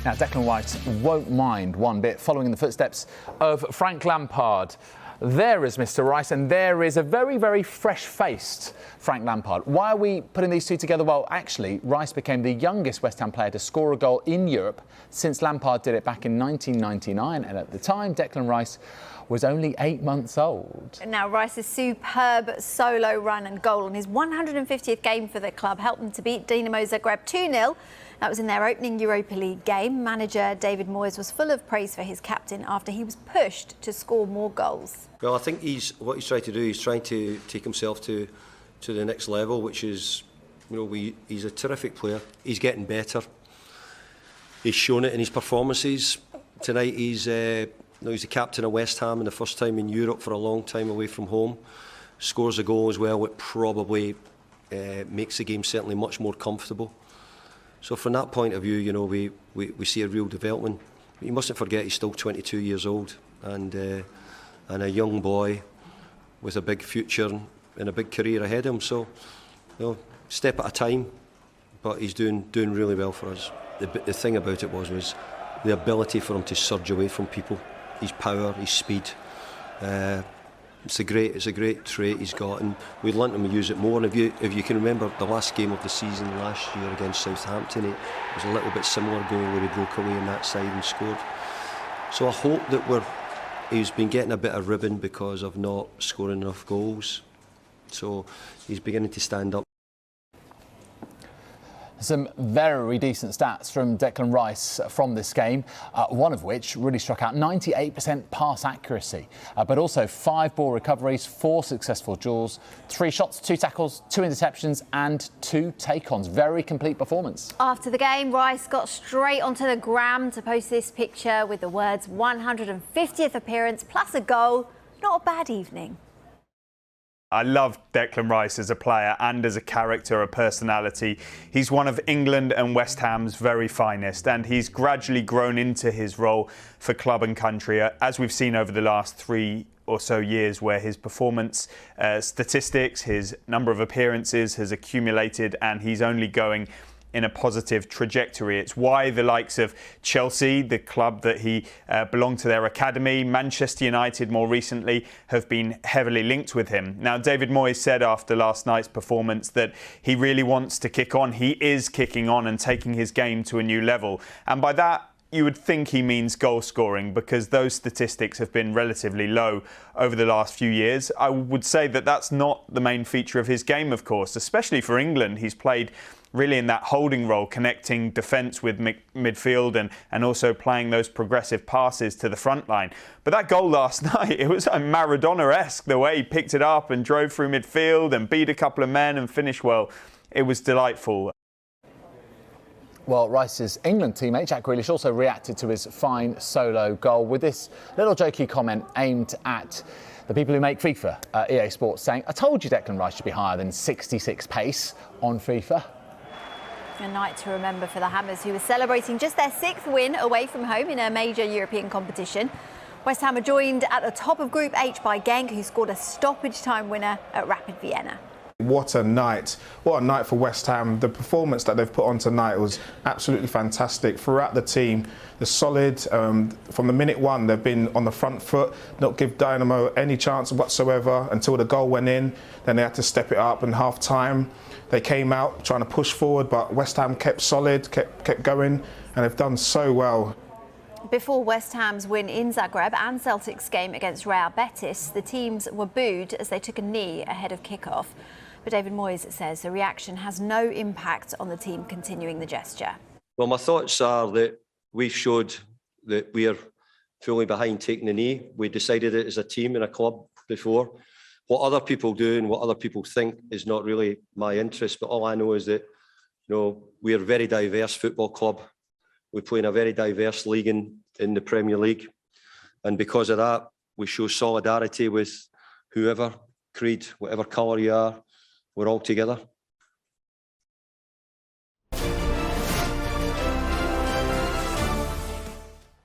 Now, Declan Rice won't mind one bit following in the footsteps of Frank Lampard. There is Mr. Rice, and there is a very, very fresh-faced Frank Lampard. Why are we putting these two together? Well, actually, Rice became the youngest West Ham player to score a goal in Europe since Lampard did it back in 1999. And at the time, Declan Rice was only 8 months old. Now, Rice's superb solo run and goal in his 150th game for the club helped them to beat Dinamo Zagreb 2-0. That was in their opening Europa League game. Manager David Moyes was full of praise for his captain after he was pushed to score more goals. Well, I think what he's trying to do, he's trying to take himself to the next level, which is, he's a terrific player. He's getting better. He's shown it in his performances. Tonight he's the captain of West Ham and the first time in Europe for a long time away from home. Scores a goal as well, which probably makes the game certainly much more comfortable. So from that point of view, we see a real development. But you mustn't forget he's still 22 years old and a young boy with a big future and a big career ahead of him. So, step at a time, but he's doing really well for us. The thing about it was the ability for him to surge away from people, his power, his speed. It's a great trait he's got, and we'd want him to use it more. And if you can remember the last game of the season last year against Southampton, it was a little bit similar goal where he broke away on that side and scored. So I hope that he's been getting a bit of ribbon because of not scoring enough goals. So he's beginning to stand up. Some very decent stats from Declan Rice from this game, one of which really struck out: 98% pass accuracy, but also 5 ball recoveries, 4 successful duels, 3 shots, 2 tackles, 2 interceptions and 2 take-ons. Very complete performance. After the game, Rice got straight onto the gram to post this picture with the words 150th appearance plus a goal. Not a bad evening. I love Declan Rice as a player and as a character, a personality. He's one of England and West Ham's very finest, and he's gradually grown into his role for club and country, as we've seen over the last 3 or so years, where his performance statistics, his number of appearances has accumulated, and he's only going in a positive trajectory. It's why the likes of Chelsea, the club that he belonged to their academy, Manchester United more recently, have been heavily linked with him. Now, David Moyes said after last night's performance that he really wants to kick on. He is kicking on and taking his game to a new level. And by that, you would think he means goal scoring, because those statistics have been relatively low over the last few years. I would say that that's not the main feature of his game, of course, especially for England. He's played really in that holding role, connecting defence with midfield and also playing those progressive passes to the front line. But that goal last night, it was Maradona-esque, the way he picked it up and drove through midfield and beat a couple of men and finished well. It was delightful. Well, Rice's England teammate Jack Grealish also reacted to his fine solo goal with this little jokey comment aimed at the people who make FIFA, EA Sports, saying, "I told you Declan Rice should be higher than 66 pace on FIFA." A night to remember for the Hammers, who were celebrating just their 6th win away from home in a major European competition. West Ham are joined at the top of Group H by Genk, who scored a stoppage-time winner at Rapid Vienna. What a night. What a night for West Ham. The performance that they've put on tonight was absolutely fantastic. Throughout the team, they're solid. From the minute one, they've been on the front foot, not give Dinamo any chance whatsoever until the goal went in. Then they had to step it up in half-time. They came out trying to push forward, but West Ham kept solid, kept going, and they've done so well. Before West Ham's win in Zagreb and Celtic's game against Real Betis, the teams were booed as they took a knee ahead of kick-off. But David Moyes says the reaction has no impact on the team continuing the gesture. Well, my thoughts are that we showed that we are fully behind taking the knee. We decided it as a team and a club before. What other people do and what other people think is not really my interest, but all I know is that we are a very diverse football club. We play in a very diverse league in the Premier League. And because of that, we show solidarity with whoever, creed, whatever colour you are. We're all together.